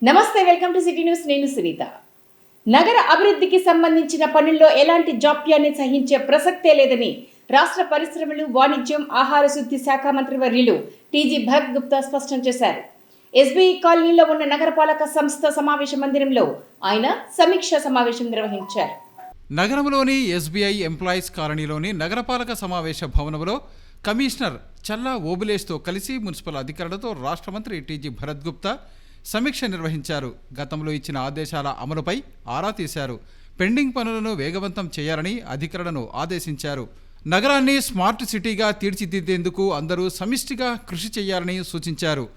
నమస్తే, welcome to city news. నేను సునీత. నగర అభివృద్ధికి సంబంధించిన పనుల్లో ఎలాంటి జాప్యాన్ని సహించే ప్రసక్తే లేదని రాష్ట్ర పరిశ్రమలు, వాణిజ్యం, ఆహార శుద్ధి శాఖ మంత్రి వర్యులు టీజీ భరత్ గుప్తా స్పష్టం చేశారు. ఎస్బీఐ కాలనీలో ఉన్న నగరపాలక సంస్థ సమావేశ మందిరంలో ఆయన సమీక్షా సమావేశం నిర్వహించారు. నగరంలోని ఎస్బీఐ ఎంప్లాయీస్ కాలనీలోని నగరపాలక సమావేశ భవనంలో కమిషనర్ చల్లా ఓబులేష్తో కలిసి మున్సిపల్ అధికారులతో రాష్ట్ర మంత్రి టీజీ భరత్ గుప్తా సమీక్ష నిర్వహించారు. గతంలో ఇచ్చిన ఆదేశాల అమలుపై ఆరా తీశారు. పెండింగ్ పనులను వేగవంతం చేయాలని అధికారులను ఆదేశించారు. నగరాన్ని స్మార్ట్ సిటీగా తీర్చిదిద్దేందుకు అందరూ సమిష్టిగా కృషి చేయాలని సూచించారు.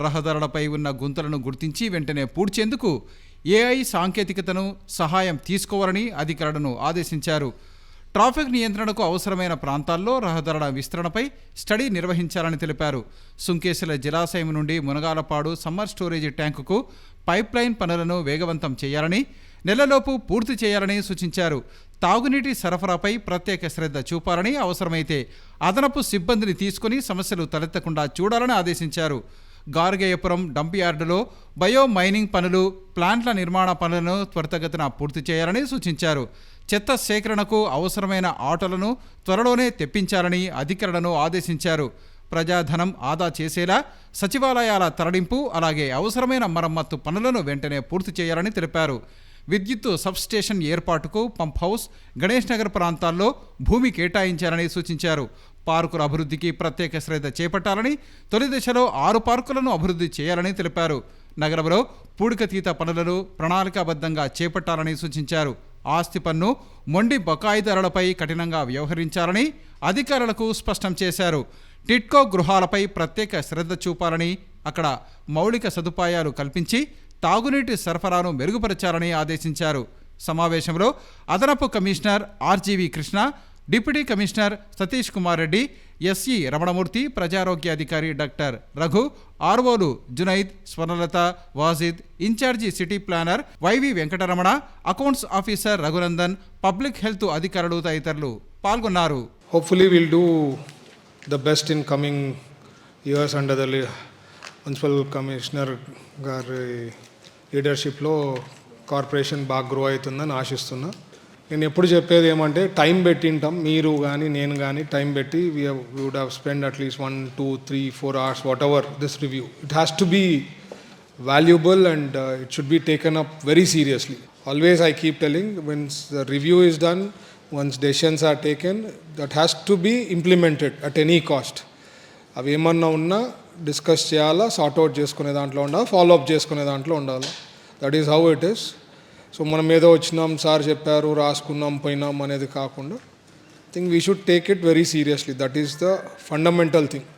రహదారులపై ఉన్న గుంతలను గుర్తించి వెంటనే పూడ్చేందుకు ఏఐ సాంకేతికతను సహాయం తీసుకోవాలని అధికారులను ఆదేశించారు. ట్రాఫిక్ నియంత్రణకు అవసరమైన ప్రాంతాల్లో రహదారుల విస్తరణపై స్టడీ నిర్వహించాలని తెలిపారు. సుంకేశ్వర జలాశయం నుండి మునగాలపాడు సమ్మర్ స్టోరేజీ ట్యాంకుకు పైప్లైన్ పనులను వేగవంతం చేయాలని, నెలలోపు పూర్తి చేయాలని సూచించారు. తాగునీటి సరఫరాపై ప్రత్యేక శ్రద్ధ చూపాలని, అవసరమైతే అదనపు సిబ్బందిని తీసుకుని సమస్యలు తలెత్తకుండా చూడాలని ఆదేశించారు. గార్గేయపురం డంప్ యార్డులో బయో మైనింగ్ పనులు, ప్లాంట్ల నిర్మాణ పనులను త్వరితగతిన పూర్తి చేయాలని సూచించారు. చెత్త సేకరణకు అవసరమైన ఆటోలను త్వరలోనే తెప్పించాలని అధికారులను ఆదేశించారు. ప్రజాధనం ఆదా చేసేలా సచివాలయాల తరలింపు, అలాగే అవసరమైన మరమ్మత్తు పనులను వెంటనే పూర్తి చేయాలని తెలిపారు. విద్యుత్తు సబ్స్టేషన్ ఏర్పాటుకు పంప్ హౌస్, గణేష్ నగర్ ప్రాంతాల్లో భూమి కేటాయించాలని సూచించారు. పార్కుల అభివృద్ధికి ప్రత్యేక శ్రద్ధ చేపట్టాలని, తొలి దశలో 6 పార్కులను అభివృద్ధి చేయాలని తెలిపారు. నగరంలో పూడికతీత పనులను ప్రణాళికాబద్ధంగా చేపట్టాలని సూచించారు. ఆస్తి పన్ను, మొండి బకాయిదారులపై కఠినంగా వ్యవహరించాలని అధికారులకు స్పష్టం చేశారు. టిట్కో గృహాలపై ప్రత్యేక శ్రద్ధ చూపాలని, అక్కడ మౌలిక సదుపాయాలు కల్పించి తాగునీటి సరఫరాను మెరుగుపరచాలని ఆదేశించారు. సమావేశంలో అదనపు commissioner RGV Krishna, deputy commissioner Satish Kumar Reddy, SE Ramanamurthy, ప్రజారోగ్య అధికారి డాక్టర్ రఘు, ఆర్ఓలు Junaid, Swarnalatha, Wajid, in charge city planner YV Venkataramana, accounts officer Raghunandan, public health అధికారులు తదితరులు పాల్గొన్నారు. Hopefully we'll do the best in coming years under the municipal commissioner గారి లీడర్షిప్లో కార్పొరేషన్ బాగా గ్రో అవుతుందని ఆశిస్తున్నా. నేను ఎప్పుడు చెప్పేది ఏమంటే, టైం పెట్టింటాం, మీరు కానీ నేను కానీ టైం పెట్టి we would have spend at least 1, 2, 3, 4 hours whatever this review. It has to be valuable and it should be taken up very seriously. Always I keep telling, once the review is done, once decisions are taken, that has to be implemented at any cost. అవి ఏమన్నా ఉన్నా discuss చేయాలా, sort out చేసుకునే దాంట్లో ఉండాలి, follow up చేసుకునే దాంట్లో ఉండాలి. That is how it is. So మనం ఏదో వచ్చినాం, సార్ చెప్పారు, రాసుకున్నాం, పోయినాం అనేది కాకుండా I think we should take it very seriously. That is the fundamental thing.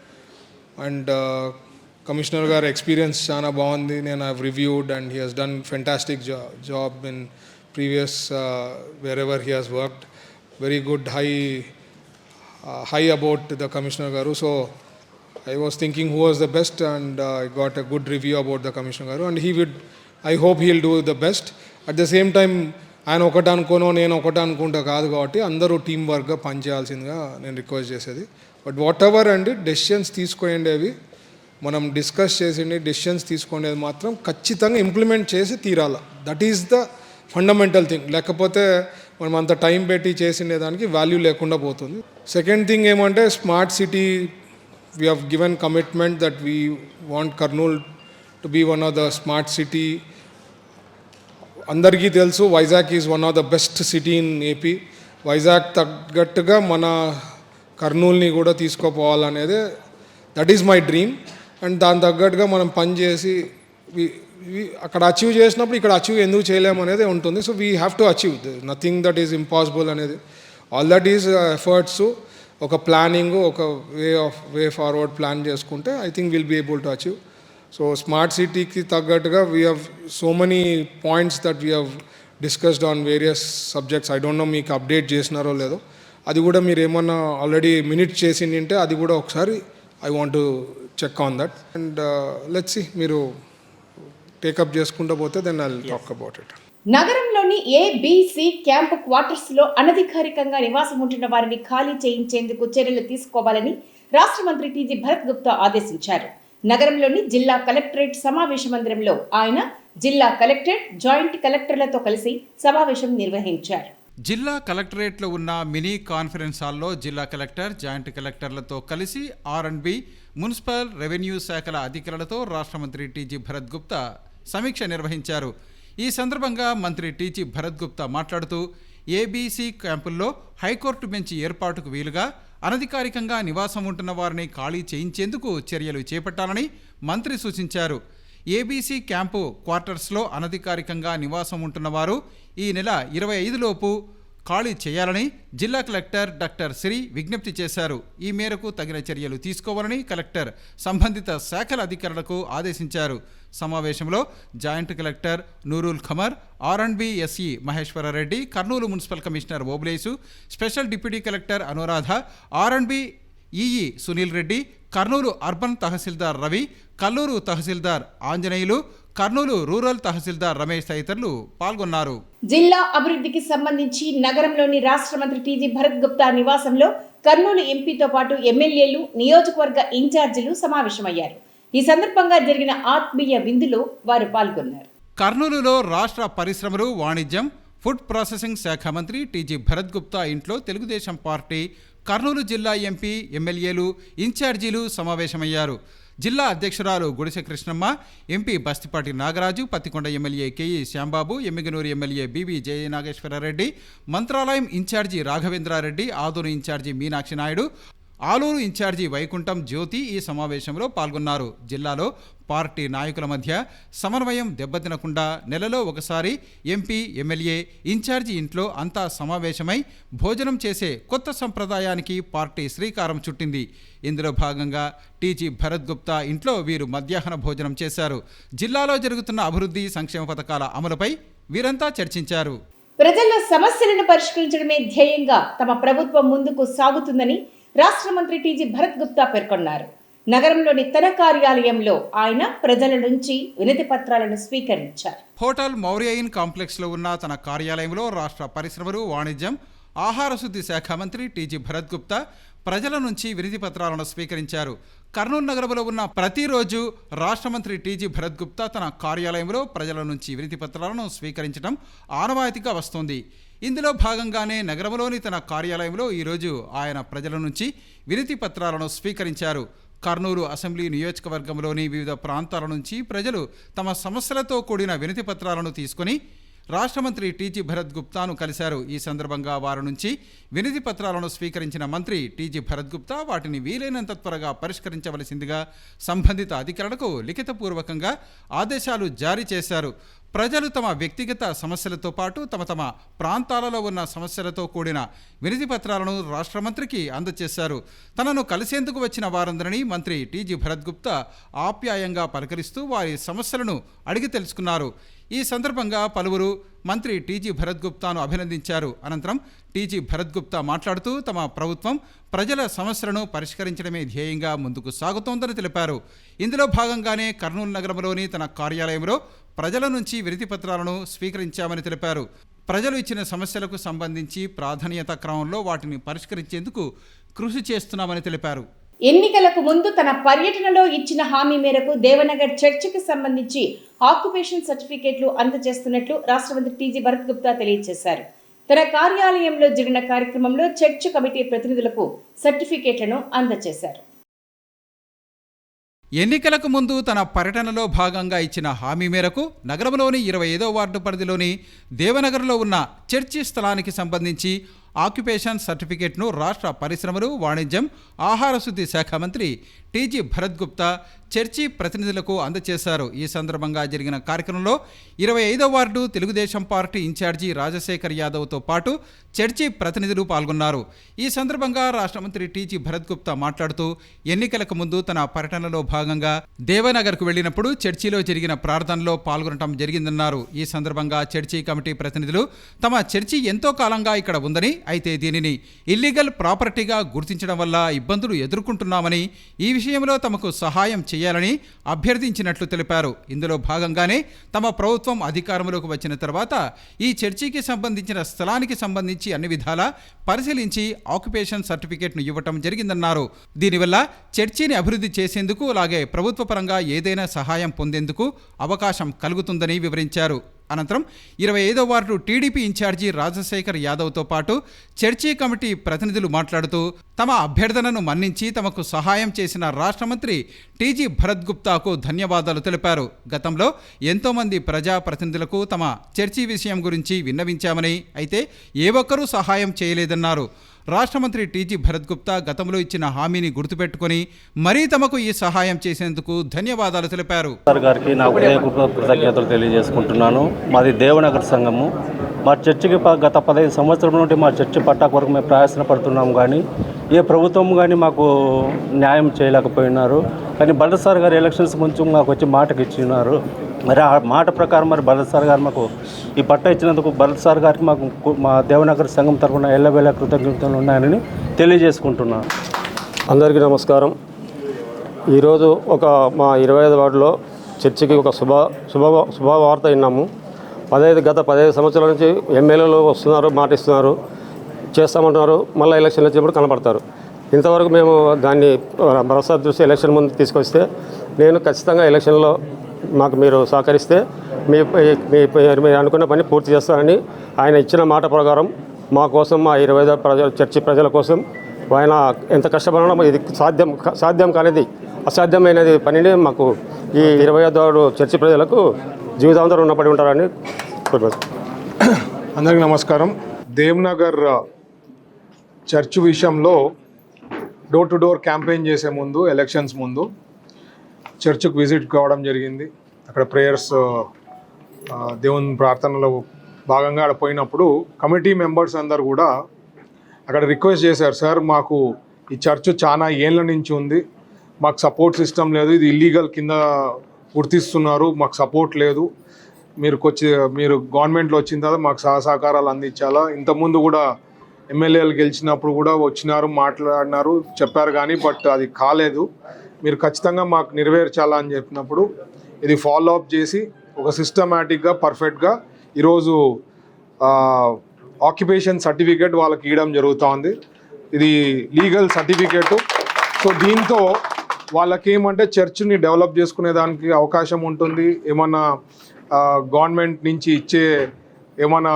And commissioner గారి ఎక్స్పీరియన్స్ చాలా బాగుంది. నేను I reviewed and he has done fantastic job in previous wear ever he has worked. Very good high about the commissioner garu. So I was thinking who was the best, and I got a good review about the commissioner garu, and I hope he'll do the best. At the same time, ఆయన ఒకటి అనుకోనో నేను ఒకటి అనుకుంటా కాదు, కాబట్టి అందరూ team వర్క్గా పనిచేయాల్సిందిగా నేను request చేసేది. బట్ వాట్ ఎవర్ అండి, డెసిషన్స్ తీసుకునేవి మనం డిస్కస్ చేసింది, డెసిషన్స్ తీసుకునేది మాత్రం ఖచ్చితంగా ఇంప్లిమెంట్ చేసి తీరాల. That is the fundamental thing. లేకపోతే మనం అంత టైం పెట్టి చేసిండే దానికి వాల్యూ లేకుండా పోతుంది. సెకండ్ థింగ్ ఏమంటే, smart city we have given commitment that we want Kurnool to be one of the smart city. అందరికీ తెలుసు Vizag is one of the best city in AP. Vizag తగ్గట్టుగా మన కర్నూల్ని కూడా తీసుకుపోవాలనేదే that is my dream. And దాని తగ్గట్టుగా మనం పనిచేసి అక్కడ అచీవ్ చేసినప్పుడు ఇక్కడ అచీవ్ ఎందుకు చేయలేము అనేది ఉంటుంది. So we have to achieve. Nothing that is impossible అనేది. ఆల్ దట్ ఈజ్ ఎఫర్ట్స్, ఒక ప్లానింగ్, ఒక వే ఫార్వర్డ్ ప్లాన్ చేసుకుంటే I think will be able to achieve. So smart సిటీకి తగ్గట్టుగా we have so many points that we have discussed on various subjects. I don't know మీకు update చేసినారో లేదో, అది కూడా మీరు ఏమన్నా ఆల్రెడీ మినిట్ చేసింటే అది కూడా ఒకసారి I want to check on that. And let's see, మీరు టేకప్ చేసుకుంటూ పోతే then I will talk about it. నగరంలోని ఏబిసి క్యాంప్ క్వార్టర్స్ లో అనధికారికంగా నివాసం ఉంటున్న వారిని ఖాళీ చేయించేందుకు చర్యలు తీసుకోవాలని రాష్ట్ర మంత్రి టీజీ భరత్ గుప్తా ఆదేశించారు. నగరంలోని జిల్లా కలెక్టరేట్ సమావేశ మందిరంలో ఆయన జిల్లా కలెక్టరేట్, జాయింట్ కలెక్టర్లతో కలిసి సమావేశం నిర్వహించారు. జిల్లా కలెక్టరేట్లో ఉన్న మినీ కాన్ఫరెన్స్ హాల్లో జిల్లా కలెక్టర్, జాయింట్ కలెక్టర్లతో కలిసి R&B, మున్సిపల్, రెవెన్యూ శాఖల అధికారులతో రాష్ట్ర మంత్రి టీజీ భరత్ గుప్తా సమీక్ష నిర్వహించారు. ఈ సందర్భంగా మంత్రి టీజీ భరత్ గుప్తా మాట్లాడుతూ ABC క్యాంపుల్లో హైకోర్టు బెంచ్ ఏర్పాటుకు వీలుగా అనధికారికంగా నివాసం ఉంటున్న వారిని ఖాళీ చేయించేందుకు చర్యలు చేపట్టాలని మంత్రి సూచించారు. ABC క్యాంపు క్వార్టర్స్లో అనధికారికంగా నివాసం ఉంటున్నవారు ఈ నెల 25 లోపు ఖాళీ చేయాలని జిల్లా కలెక్టర్ డాక్టర్ శ్రీ విజ్ఞప్తి చేశారు. ఈ మేరకు తగిన చర్యలు తీసుకోవాలని కలెక్టర్ సంబంధిత శాఖల అధికారులకు ఆదేశించారు. సమావేశంలో joint collector Nurul Qamar, R&B SE Maheswara Reddy, Kurnool municipal commissioner Obulesu, special deputy collector Anuradha, R&B EE Sunil Reddy, Kurnool urban tahsildar Ravi, Kallur tahsildar Anjaneyulu, Kurnool rural tahsildar Ramesh తదితరులు పాల్గొన్నారు. జిల్లా అభివృద్ధికి సంబంధించి నగరంలోని రాష్ట్ర మంత్రి టీజీ భరత్ గుప్తా నివాసంలో కర్నూలు ఎంపీతో పాటు ఎమ్మెల్యేలు, నియోజకవర్గ ఇన్ఛార్జీలు సమావేశమయ్యారు. ఈ సందర్భంగా జరిగిన ఆత్మీయ విందులో వారు పాల్గొన్నారు. కర్నూలులో రాష్ట్ర పరిశ్రమలు, వాణిజ్యం, ఫుడ్ ప్రాసెసింగ్ శాఖ మంత్రి టీజీ భరత్ గుప్తా ఇంట్లో తెలుగుదేశం పార్టీ కర్నూలు జిల్లా ఎంపీ, ఎమ్మెల్యేలు, ఇన్ఛార్జీలు సమావేశమయ్యారు. జిల్లా అధ్యక్షురాలు Gudise Krishnamma, MP Bastipati Nagaraju, Pattikonda MLA KE Shyambabu, Emmiganur MLA BB Jayanageswara Reddy, Mantralayam incharge Raghavendra Reddy, Adur incharge Meenakshi Naidu, Alur incharge Vaikuntham Jyothi ఈ సమావేశంలో పాల్గొన్నారు. జిల్లాలో పార్టీ నాయకుల మధ్య సమన్వయం దెబ్బతినకుండా నెలలో ఒకసారి ఎంపీ, ఎమ్మెల్యే, ఇన్ఛార్జి ఇంట్లో అంతా సమావేశమై భోజనం చేసే కొత్త సంప్రదాయానికి పార్టీ శ్రీకారం చుట్టింది. ఇందులో భాగంగా టీజీ భరత్ గుప్తా ఇంట్లో వీరు మధ్యాహ్న భోజనం చేశారు. జిల్లాలో జరుగుతున్న అభివృద్ధి, సంక్షేమ పథకాల అమలుపై వీరంతా చర్చించారు. ప్రజల సమస్యలను పరిష్కరించడమే ధ్యేయంగా తమ ప్రభుత్వం ముందుకు సాగుతుందని రాష్ట్ర మంత్రి టీజీ భరత్ గుప్తా పేర్కొన్నారు. నగరంలోని తన కార్యాలయంలో ఆయన ప్రజల నుంచి వినతి పత్రాలను స్వీకరించారు. హోటల్ మౌర్యయిన్ కాంప్లెక్స్లో ఉన్న తన కార్యాలయంలో రాష్ట్ర పరిశ్రమలు, వాణిజ్యం, ఆహార శుద్ధి శాఖ మంత్రి టీజీ భరత్ గుప్తా ప్రజల నుంచి వినతి పత్రాలను స్వీకరించారు. కర్నూలు నగరంలో ఉన్న ప్రతిరోజు రాష్ట్ర మంత్రి టీజీ భరత్ గుప్తా తన కార్యాలయంలో ప్రజల నుంచి వినతి పత్రాలను స్వీకరించడం ఆనవాయితీగా వస్తోంది. ఇందులో భాగంగానే నగరంలోని తన కార్యాలయంలో ఈరోజు ఆయన ప్రజల నుంచి వినతి పత్రాలను స్వీకరించారు. కర్నూలు అసెంబ్లీ నియోజకవర్గంలోని వివిధ ప్రాంతాల నుంచి ప్రజలు తమ సమస్యలతో కూడిన వినతి పత్రాలను తీసుకొని రాష్ట్ర మంత్రి టీజీ భరత్ గుప్తాను కలిశారు. ఈ సందర్భంగా వారి నుంచి వినతి పత్రాలను స్వీకరించిన మంత్రి టీజీ భరత్ గుప్తా వాటిని వీలైనంత త్వరగా పరిష్కరించవలసిందిగా సంబంధిత అధికారులకు లిఖితపూర్వకంగా ఆదేశాలు జారీ చేశారు. ప్రజలు తమ వ్యక్తిగత సమస్యలతో పాటు తమ ప్రాంతాలలో ఉన్న సమస్యలతో కూడిన వినతి పత్రాలను రాష్ట్ర మంత్రికి అందజేశారు. తనను కలిసేందుకు వచ్చిన వారందరినీ మంత్రి టీజీ భరత్ గుప్తా ఆప్యాయంగా పలకరిస్తూ వారి సమస్యలను అడిగి తెలుసుకున్నారు. ఈ సందర్భంగా పలువురు మంత్రి టీజీ భరత్ గుప్తాను అభినందించారు. అనంతరం టీజీ భరత్ గుప్తా మాట్లాడుతూ తమ ప్రభుత్వం ప్రజల సమస్యలను పరిష్కరించడమే ధ్యేయంగా ముందుకు సాగుతోందని తెలిపారు. ఇందులో భాగంగానే కర్నూలు నగరంలోని తన కార్యాలయంలో ప్రజల నుంచి వినతి పత్రాలను స్వీకరించామని తెలిపారు. ప్రజలు ఇచ్చిన సమస్యలకు సంబంధించి ప్రాధాన్యత క్రమంలో వాటిని పరిష్కరించేందుకు కృషి చేస్తున్నామని తెలిపారు. ఎన్నికలకు ముందు తన పర్యటనలో ఇచ్చిన హామీ మేరకు దేవనగర్ చర్చికి సంబంధించి ఆక్యుపేషన్ సర్టిఫికేట్లు అందజేస్తున్నట్లు రాష్ట్ర మంత్రి టీజీ భరత్ గుప్తా తెలియజేశారు. తన కార్యాలయంలో జరిగిన కార్యక్రమంలో చర్చ్ కమిటీ ప్రతినిధులకు సర్టిఫికేట్లను అందజేశారు. ఎన్నికలకు ముందు తన పర్యటనలో భాగంగా ఇచ్చిన హామీ మేరకు నగరంలోని 25వ వార్డు పరిధిలోని దేవనగర్లో ఉన్న చర్చి స్థలానికి సంబంధించి ఆక్యుపేషన్ సర్టిఫికేట్ను రాష్ట్ర పరిశ్రమలు, వాణిజ్యం, ఆహార శుద్ధి శాఖ మంత్రి టీజీ భరత్ గుప్తా చర్చి ప్రతినిధులకు అందజేశారు. ఈ సందర్భంగా జరిగిన కార్యక్రమంలో 25వ ward Telugu Desam party incharge Rajasekhar యాదవ్తో పాటు చర్చి ప్రతినిధులు పాల్గొన్నారు. ఈ సందర్భంగా రాష్ట్ర మంత్రి టీజీ భరత్ గుప్తా మాట్లాడుతూ ఎన్నికలకు ముందు తన పర్యటనలో భాగంగా దేవనగర్కు వెళ్లినప్పుడు చర్చిలో జరిగిన ప్రార్థనలో పాల్గొనడం జరిగిందన్నారు. ఈ సందర్భంగా చర్చి కమిటీ ప్రతినిధులు తమ చర్చి ఎంతో కాలంగా ఇక్కడ ఉందని, అయితే దీనిని ఇల్లీగల్ ప్రాపర్టీగా గుర్తించడం వల్ల ఇబ్బందులు ఎదుర్కొంటున్నామని, ఈ విషయంలో తమకు సహాయం చేయాలని అభ్యర్థించినట్లు తెలిపారు. ఇందులో భాగంగానే తమ ప్రభుత్వం అధికారంలోకి వచ్చిన తర్వాత ఈ చర్చికి సంబంధించిన స్థలానికి సంబంధించి అన్ని విధాలా పరిశీలించి ఆక్యుపేషన్ సర్టిఫికేట్ను ఇవ్వటం జరిగిందన్నారు. దీనివల్ల చర్చిని అభివృద్ధి చేసేందుకు అలాగే ప్రభుత్వ పరంగా ఏదైనా సహాయం పొందేందుకు అవకాశం కలుగుతుందని వివరించారు. అనంతరం 25వ వార్డు టీడీపీ ఇన్ఛార్జి రాజశేఖర్ యాదవ్తో పాటు చర్చి కమిటీ ప్రతినిధులు మాట్లాడుతూ తమ అభ్యర్థనను మన్నించి తమకు సహాయం చేసిన రాష్ట్ర మంత్రి టీజీ భరత్ గుప్తాకు ధన్యవాదాలు తెలిపారు. గతంలో ఎంతోమంది ప్రజాప్రతినిధులకు తమ చర్చి విషయం గురించి విన్నవించామని, అయితే ఏ ఒక్కరూ సహాయం చేయలేదన్నారు. రాష్ట్ర మంత్రి టీజీ భరత్ గుప్తా గతంలో ఇచ్చిన హామీని గుర్తుపెట్టుకుని మరీ తమకు ఈ సహాయం చేసేందుకు ధన్యవాదాలు తెలిపారు. గారికి నా కృతజ్ఞతలు తెలియజేసుకుంటున్నాను. మాది దేవనగర్ సంఘము. మా చర్చికి గత 15 సంవత్సరాల నుండి మా చర్చి పట్టా కొరకు మేము ప్రయాసన పడుతున్నాము, కానీ ఏ ప్రభుత్వం కానీ మాకు న్యాయం చేయలేకపోయినారు. కానీ భరత్ సార్ గారు ఎలక్షన్స్ ముందు మాకు వచ్చి మాటకి ఇచ్చినారు. మరి ఆ మాట ప్రకారం మరి భరత్ సార్ గారు మాకు ఈ పట్టా ఇచ్చినందుకు భరత్ సార్ గారికి మాకు మా దేవనగర్ సంఘం తరఫున ఎల్లవేళ కృతజ్ఞతలు ఉన్నాయని తెలియజేసుకుంటున్నాను. అందరికీ నమస్కారం. ఈరోజు మా 25వ వార్డులో చర్చికి ఒక శుభవార్త విన్నాము. గత 15 సంవత్సరాల నుంచి ఎమ్మెల్యేలు వస్తున్నారు, మాట ఇస్తున్నారు, చేస్తామంటున్నారు, మళ్ళీ ఎలక్షన్లు వచ్చినప్పుడు కనపడతారు. ఇంతవరకు మేము దాన్ని భరోసా దృష్టి ఎలక్షన్ ముందు తీసుకొస్తే నేను ఖచ్చితంగా ఎలక్షన్లో మాకు మీరు సహకరిస్తే మీరు అనుకున్న పని పూర్తి చేస్తానని ఆయన ఇచ్చిన మాట ప్రకారం మా కోసం, మా 25వ చర్చి ప్రజల కోసం ఆయన ఎంత కష్టపడినా ఇది సాధ్యం కానిది, అసాధ్యమైనది పనిని మాకు ఈ 25వ చర్చి ప్రజలకు జీవితాంతరం రుణపడి ఉంటారని కోరుకుంటున్నాను. అందరికీ నమస్కారం. దేవ్నగర్ చర్చ్ విషయంలో డోర్ టు డోర్ క్యాంపెయిన్ చేసే ముందు, ఎలక్షన్స్ ముందు చర్చ్కు విజిట్ కావడం జరిగింది. అక్కడ ప్రేయర్స్, దేవుని ప్రార్థనలో భాగంగా అక్కడ పోయినప్పుడు కమిటీ మెంబర్స్ అందరు కూడా అక్కడ రిక్వెస్ట్ చేశారు, సార్ మాకు ఈ చర్చ్ చాలా ఏళ్ళ నుంచి ఉంది, మాకు సపోర్ట్ సిస్టమ్ లేదు, ఇది ఇల్లీగల్ కింద గుర్తిస్తున్నారు, మాకు సపోర్ట్ లేదు, మీరు గవర్నమెంట్లో వచ్చిన తర్వాత మాకు సహకారాలు అందించాలా. ఇంతకుముందు కూడా ఎమ్మెల్యేలు గెలిచినప్పుడు కూడా వచ్చినారు, మాట్లాడినారు, చెప్పారు, కానీ బట్ అది కాలేదు. మీరు ఖచ్చితంగా మాకు నెరవేర్చాలా అని చెప్పినప్పుడు ఇది ఫాలో అప్ చేసి ఒక సిస్టమేటిక్గా పర్ఫెక్ట్గా ఈరోజు ఆక్యుపేషన్ సర్టిఫికేట్ వాళ్ళకి ఇవ్వడం జరుగుతూ ఉంది. ఇది లీగల్ సర్టిఫికేటు. సో దీంతో వాళ్ళకి ఏమంటే చర్చ్ని డెవలప్ చేసుకునే దానికి అవకాశం ఉంటుంది. ఏమన్నా గవర్నమెంట్ నుంచి ఇచ్చే ఏమన్నా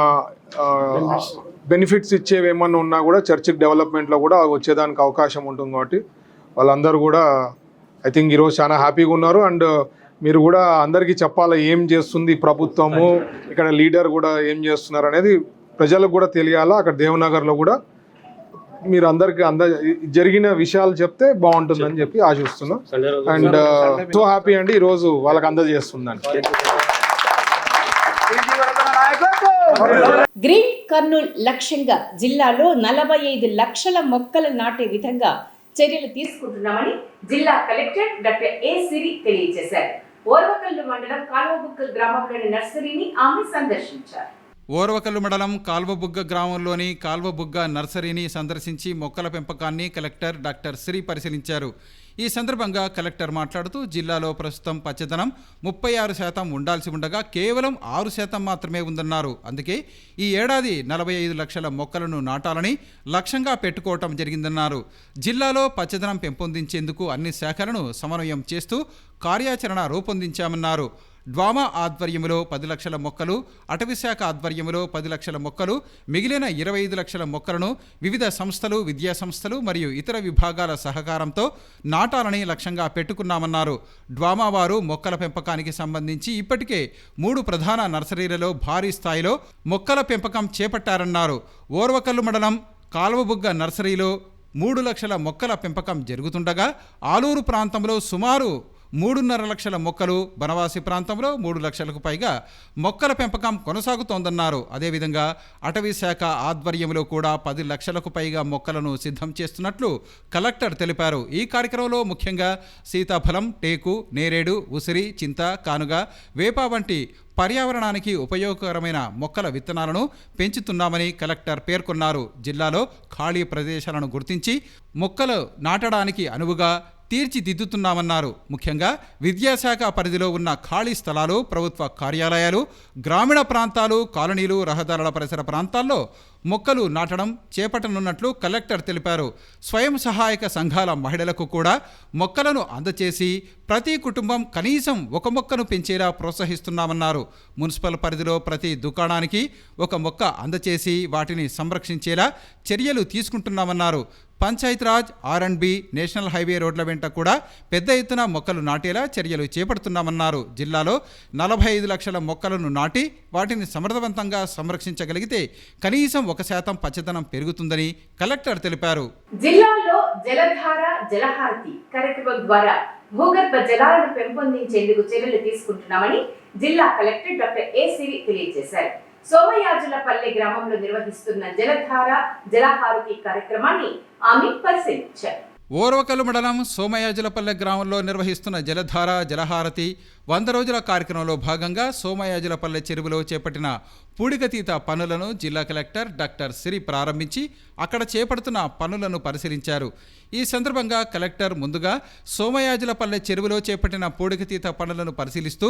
బెనిఫిట్స్ ఇచ్చేవి ఏమన్నా ఉన్నా కూడా చర్చికి డెవలప్మెంట్లో కూడా వచ్చేదానికి అవకాశం ఉంటుంది. కాబట్టి వాళ్ళందరూ కూడా ఐ థింక్ ఈరోజు చాలా హ్యాపీగా ఉన్నారు. అండ్ మీరు కూడా అందరికీ చెప్పాలి ఏం చేస్తుంది ప్రభుత్వము, ఇక్కడ లీడర్ కూడా ఏం చేస్తున్నారు అనేది ప్రజలకు కూడా తెలియాలా. అక్కడ దేవనగర్లో కూడా మీరు అందరికి జరిగిన విషయాలు చెప్తే బాగుంటుందని చెప్పి ఆశిస్తున్నాం. అండ్ సో హ్యాపీ అండి ఈరోజు వాళ్ళకి అందజేస్తుందండి. గ్రీన్ కర్నూల్ లక్ష్యంగా జిల్లాలో 45 లక్షల మొక్కలు నాటే విధంగా చర్యలు తీసుకుంటున్నామని జిల్లా కలెక్టర్ డాక్టర్ ఏ సిరి తెలియజేశారు. ఓర్వకల్లు మండలం కాల్వబుక్కల్ గ్రామంలోని నర్సరీని ఆమె సందర్శించారు. ఓర్వకల్లు మండలం కాల్వబుగ్గ గ్రామంలోని కాల్వబుగ్గ నర్సరీని సందర్శించి మొక్కల పెంపకాన్ని కలెక్టర్ డాక్టర్ శ్రీ పరిశీలించారు. ఈ సందర్భంగా కలెక్టర్ మాట్లాడుతూ జిల్లాలో ప్రస్తుతం పచ్చదనం 36% ఉండాల్సి ఉండగా కేవలం 6% మాత్రమే ఉందన్నారు. అందుకే ఈ ఏడాది 45 లక్షల మొక్కలను నాటాలని లక్ష్యంగా పెట్టుకోవటం జరిగిందన్నారు. జిల్లాలో పచ్చదనం పెంపొందించేందుకు అన్ని శాఖలను సమన్వయం చేస్తూ కార్యాచరణ రూపొందించామన్నారు. డ్వామా ఆధ్వర్యంలో 10 లక్షల మొక్కలు, అటవీశాఖ ఆధ్వర్యంలో 10 లక్షల మొక్కలు, మిగిలిన 25 లక్షల మొక్కలను వివిధ సంస్థలు, విద్యా సంస్థలు మరియు ఇతర విభాగాల సహకారంతో నాటాలని లక్ష్యంగా పెట్టుకున్నామన్నారు. డ్వామా వారు మొక్కల పెంపకానికి సంబంధించి ఇప్పటికే 3 ప్రధాన నర్సరీలలో భారీ స్థాయిలో మొక్కల పెంపకం చేపట్టారన్నారు. ఓర్వకల్లు మండలం కాల్వబుగ్గ నర్సరీలో 3 లక్షల మొక్కల పెంపకం జరుగుతుండగా ఆలూరు ప్రాంతంలో సుమారు 3.5 లక్షల మొక్కలు, బనవాసి ప్రాంతంలో 3 లక్షలకు పైగా మొక్కల పెంపకం కొనసాగుతోందన్నారు. అదేవిధంగా అటవీ శాఖ ఆధ్వర్యంలో కూడా 10 లక్షలకు పైగా మొక్కలను సిద్ధం చేస్తున్నట్లు కలెక్టర్ తెలిపారు. ఈ కార్యక్రమంలో ముఖ్యంగా సీతాఫలం, టేకు, నేరేడు, ఉసిరి, చింత, కానుగ, వేప వంటి పర్యావరణానికి ఉపయోగకరమైన మొక్కల విత్తనాలను పెంచుతున్నామని కలెక్టర్ పేర్కొన్నారు. జిల్లాలో ఖాళీ ప్రదేశాలను గుర్తించి మొక్కలు నాటడానికి అనువుగా తీర్చిదిద్దుతున్నామన్నారు. ముఖ్యంగా విద్యాశాఖ పరిధిలో ఉన్న ఖాళీ స్థలాలు, ప్రభుత్వ కార్యాలయాలు, గ్రామీణ ప్రాంతాలు, కాలనీలు, రహదారుల పరిసర ప్రాంతాల్లో మొక్కలు నాటడం చేపట్టనున్నట్లు కలెక్టర్ తెలిపారు. స్వయం సహాయక సంఘాల మహిళలకు కూడా మొక్కలను అందచేసి ప్రతి కుటుంబం కనీసం ఒక మొక్కను పెంచేలా ప్రోత్సహిస్తున్నామన్నారు. మున్సిపల్ పరిధిలో ప్రతి దుకాణానికి ఒక మొక్క అందచేసి వాటిని సంరక్షించేలా చర్యలు తీసుకుంటున్నామన్నారు. పంచాయతీరాజ్, R&B, నేషనల్ హైవే రోడ్ల వెంట కూడా పెద్ద ఎత్తున మొక్కలు నాటేలా చర్యలు చేపడుతున్నామన్నారు. జిల్లాలో 45 లక్షల మొక్కలను నాటి వాటిని సమర్థవంతంగా సంరక్షించగలిగితే కనీసం 1% పచ్చదనం పెరుగుతుందని కలెక్టర్ తెలిపారు. జిల్లాలో జలధార జలహారతి కార్యక్రమం ద్వారా భూగర్భ జలాలను పెంపొందించేందుకు చర్యలు తీసుకుంటున్నామని జిల్లా కలెక్టర్ డాక్టర్ A. సిరి తెలియజేశారు. సోమయాజులపల్లె గ్రామంలో నిర్వహిస్తున్న జలధార జలహారతి కార్యక్రమాన్ని ఆమె పరిశీలించారు. ఓర్వకల్లు మండలం సోమయాజులపల్లె గ్రామంలో నిర్వహిస్తున్న జలధార జలహారతి 100 రోజుల కార్యక్రమంలో భాగంగా సోమయాజులపల్లె చెరువులో చేపట్టిన పూడికతీత పనులను జిల్లా కలెక్టర్ డాక్టర్ సిరి ప్రారంభించి అక్కడ చేపడుతున్న పనులను పరిశీలించారు. ఈ సందర్భంగా కలెక్టర్ ముందుగా సోమయాజులపల్లె చెరువులో చేపట్టిన పూడికతీత పనులను పరిశీలిస్తూ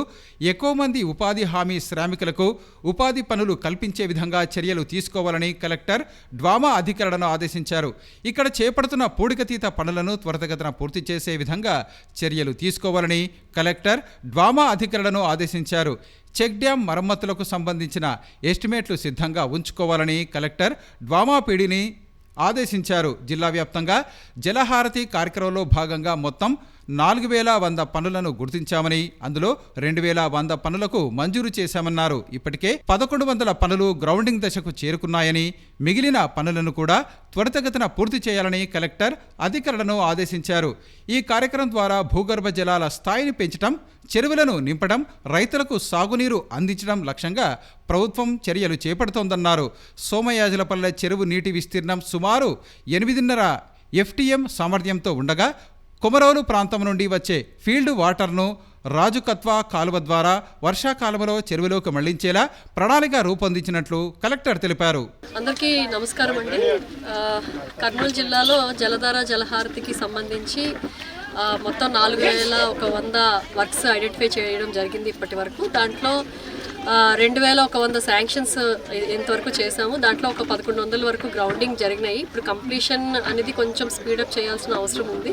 ఎక్కువ మంది ఉపాధి హామీ శ్రామికులకు ఉపాధి పనులు కల్పించే విధంగా చర్యలు తీసుకోవాలని కలెక్టర్ డ్వామా అధికారులను ఆదేశించారు. ఇక్కడ చేపడుతున్న పూడికతీత పనులను త్వరితగతిన పూర్తి చేసే విధంగా చర్యలు తీసుకోవాలని కలెక్టర్ డ్వామా అధికారులను ఆదేశించారు. చెక్ డ్యాం మరమ్మతులకు సంబంధించిన ఎస్టిమేట్లు సిద్ధంగా ఉంచుకోవాలని కలెక్టర్ డ్వామా పీడీని ఆదేశించారు. జిల్లా వ్యాప్తంగా జలహారతి కార్యక్రమంలో భాగంగా మొత్తం 4100 పనులను గుర్తించామని, అందులో 2100 పనులకు మంజూరు చేశామన్నారు. ఇప్పటికే 1100 పనులు గ్రౌండింగ్ దశకు చేరుకున్నాయని, మిగిలిన పనులను కూడా త్వరితగతిన పూర్తి చేయాలని కలెక్టర్ అధికారులను ఆదేశించారు. ఈ కార్యక్రమం ద్వారా భూగర్భ జలాల స్థాయిని పెంచడం, చెరువులను నింపడం, రైతులకు సాగునీరు అందించడం లక్ష్యంగా ప్రభుత్వం చర్యలు చేపడుతోందన్నారు. సోమయాజులపల్లె చెరువు నీటి విస్తీర్ణం సుమారు 8.5 FTM సామర్థ్యంతో ఉండగా కొమరోలు ప్రాంతం నుండి వచ్చే ఫీల్డ్ వాటర్ను రాజుకత్వ కాలువ ద్వారా వర్షాకాలంలో చెరువులోకి మళ్లించేలా ప్రణాళిక రూపొందించినట్లు కలెక్టర్ తెలిపారు. అందరికీ నమస్కారం అండి. కర్నూలు జిల్లాలో జలధార జలహారతికి సంబంధించి మొత్తం 4100 వర్క్స్ ఐడెంటిఫై చేయడం జరిగింది ఇప్పటి వరకు. దాంట్లో 2100 శాంక్షన్స్ ఇంతవరకు చేసాము. దాంట్లో ఒక 1100 వరకు గ్రౌండింగ్ జరిగినాయి. ఇప్పుడు కంప్లీషన్ అనేది కొంచెం స్పీడప్ చేయాల్సిన అవసరం ఉంది.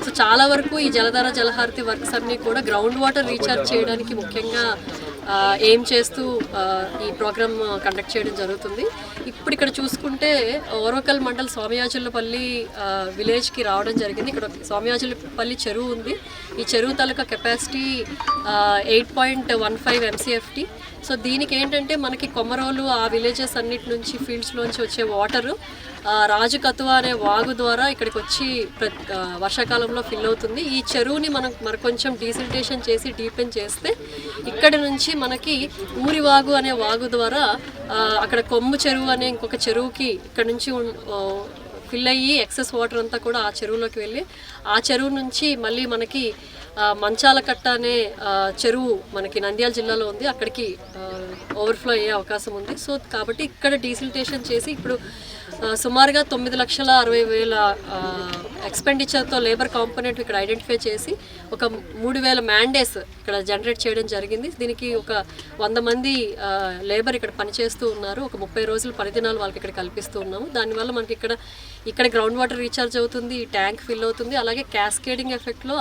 సో చాలా వరకు ఈ జలధార జలహారతి వర్క్స్ అన్నీ కూడా గ్రౌండ్ వాటర్ రీఛార్జ్ చేయడానికి ముఖ్యంగా ఏం చేస్తూ ఈ ప్రోగ్రామ్ కండక్ట్ చేయడం జరుగుతుంది. ఇప్పుడు ఇక్కడ చూసుకుంటే ఓర్వకల్ మండల్ సోమయాజులపల్లి విలేజ్కి రావడం జరిగింది. ఇక్కడ సోమయాజులపల్లి చెరువు ఉంది. ఈ చెరువు తాలూకా కెపాసిటీ 8.15 MCFT. సో దీనికి ఏంటంటే మనకి కొమరోలు ఆ విలేజెస్ అన్నిటి నుంచి ఫీల్డ్స్లోంచి వచ్చే వాటరు రాజుకత్వ అనే వాగు ద్వారా ఇక్కడికి వచ్చి వర్షాకాలంలో ఫిల్ అవుతుంది. ఈ చెరువుని మనం కొంచెం డీసిల్టేషన్ చేసి డీపెన్ చేస్తే ఇక్కడి నుంచి మనకి ఊరి వాగు అనే వాగు ద్వారా అక్కడ కొమ్ము చెరువు అనే ఇంకొక చెరువుకి ఇక్కడ నుంచి ఫిల్ అయ్యి ఎక్సెస్ వాటర్ అంతా కూడా ఆ చెరువులోకి వెళ్ళి ఆ చెరువు నుంచి మళ్ళీ మనకి మంచాలకట్ట అనే చెరువు మనకి నంద్యాల జిల్లాలో ఉంది, అక్కడికి ఓవర్ఫ్లో అయ్యే అవకాశం ఉంది. సో కాబట్టి ఇక్కడ డీసిల్టేషన్ చేసి ఇప్పుడు సుమారుగా 9,60,000 ఎక్స్పెండిచర్తో లేబర్ కాంపోనెంట్ ఇక్కడ ఐడెంటిఫై చేసి ఒక 3,000 మ్యాండేస్ ఇక్కడ జనరేట్ చేయడం జరిగింది. దీనికి ఒక 100 మంది లేబర్ ఇక్కడ పనిచేస్తూ ఉన్నారు. ఒక 30 రోజులు పనిదినాలు వాళ్ళకి ఇక్కడ కల్పిస్తూ ఉన్నాము. దానివల్ల మనకి ఇక్కడ గ్రౌండ్ వాటర్ రీఛార్జ్ అవుతుంది, ట్యాంక్ ఫిల్ అవుతుంది. అలాగే క్యాస్కేడింగ్ ఎఫెక్ట్లో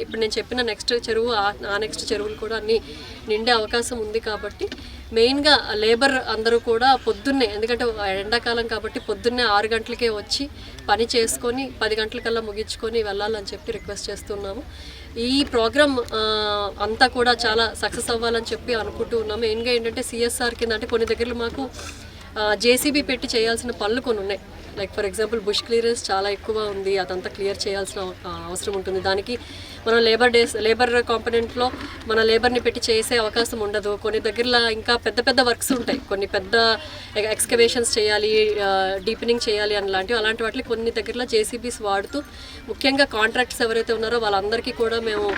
ఇప్పుడు నేను చెప్పిన నెక్స్ట్ చెరువు ఆ నెక్స్ట్ చెరువులు కూడా అన్నీ నిండే అవకాశం ఉంది. కాబట్టి మెయిన్గా లేబర్ అందరూ కూడా పొద్దున్నే, ఎందుకంటే ఎండాకాలం కాబట్టి పొద్దున్నే 6 గంటలకే వచ్చి పని చేసుకొని 10 గంటలకల్లా ముగించుకొని వెళ్ళాలని చెప్పి రిక్వెస్ట్ చేస్తున్నాము. ఈ ప్రోగ్రామ్ అంతా కూడా చాలా సక్సెస్ అవ్వాలని చెప్పి అనుకుంటూ ఉన్నాము. మెయిన్గా ఏంటంటే CSR కింద అంటే కొన్ని దగ్గరలో మాకు JCB పెట్టి చేయాల్సిన పనులు కొన్ని ఉన్నాయి. Like for example bush clearance చాలా ఎక్కువ ఉంది, అదంతా క్లియర్ చేయాల్సిన అవసరం ఉంటుంది. దానికి మనం లేబర్ కాంపోనెంట్లో మన లేబర్ని పెట్టి చేసే అవకాశం ఉండదు. కొన్ని దగ్గరలో ఇంకా పెద్ద వర్క్స్ ఉంటాయి, కొన్ని పెద్ద ఎక్స్కవేషన్స్ చేయాలి, డీపెనింగ్ చేయాలి అలాంటి వాటికి కొన్ని దగ్గరలో JCBs వాడుతూ ముఖ్యంగా కాంట్రాక్ట్స్ ఎవరైతే ఉన్నారో వాళ్ళందరికీ కూడా మేము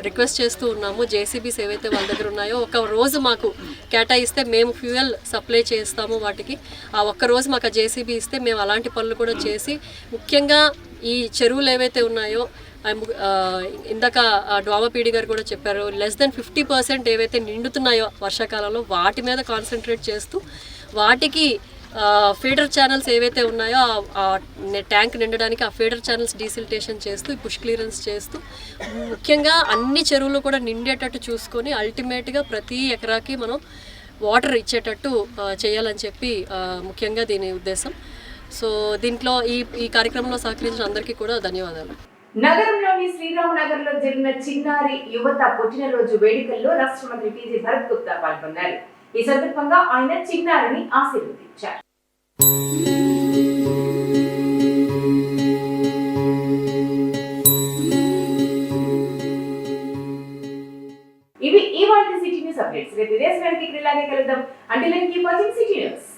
రిక్వెస్ట్ చేస్తూ ఉన్నాము. JCBs ఏవైతే వాళ్ళ దగ్గర ఉన్నాయో ఒక రోజు మాకు కేటాయిస్తే మేము ఫ్యూయల్ సప్లై చేస్తాము వాటికి. ఆ ఒక్క రోజు మాకు ఆ JCB ఇస్తే మేము అలాంటి పనులు కూడా చేసి ముఖ్యంగా ఈ చెరువులు ఏవైతే ఉన్నాయో ఇందాక డ్వామపీడి గారు కూడా చెప్పారు, లెస్ దెన్ 50% ఏవైతే నిండుతున్నాయో వర్షాకాలంలో వాటి మీద కాన్సన్ట్రేట్ చేస్తూ వాటికి ఫీడర్ ఛానల్స్ ఏవైతే ఉన్నాయో ఆ ట్యాంక్ నిండడానికి ఆ ఫీడర్ ఛానల్స్ డీసిల్టేషన్ చేస్తూ పుష్ క్లియరెన్స్ చేస్తూ ముఖ్యంగా అన్ని చెరువులు కూడా నిండేటట్టు చూసుకొని అల్టిమేట్గా ప్రతి ఎకరాకి మనం వాటర్ ఇచ్చేటట్టు చేయాలని చెప్పి ముఖ్యంగా దీని ఉద్దేశం. సో దీంట్లో ఈ కార్యక్రమంలో సహకరించిన అందరికీ కూడా ధన్యవాదాలు. నగరంలోని శ్రీరామ్ నగర్ లో జరిగిన చిన్నారి యువత పుట్టినరోజు వేడుకల్లో రాష్ట్ర మంత్రి టీజీ భరత్ గుప్తా పాల్గొన్నారు. ఈ సందర్భంగా ఆయన చిన్నారిని ఆశీర్వదించారు. ఇవి ఇవాల్టి సిటీ న్యూస్ అప్డేట్స్. రేపు ఇదే సమయానికి ఇలాగే కలుద్దాం. Until then keep watching city news.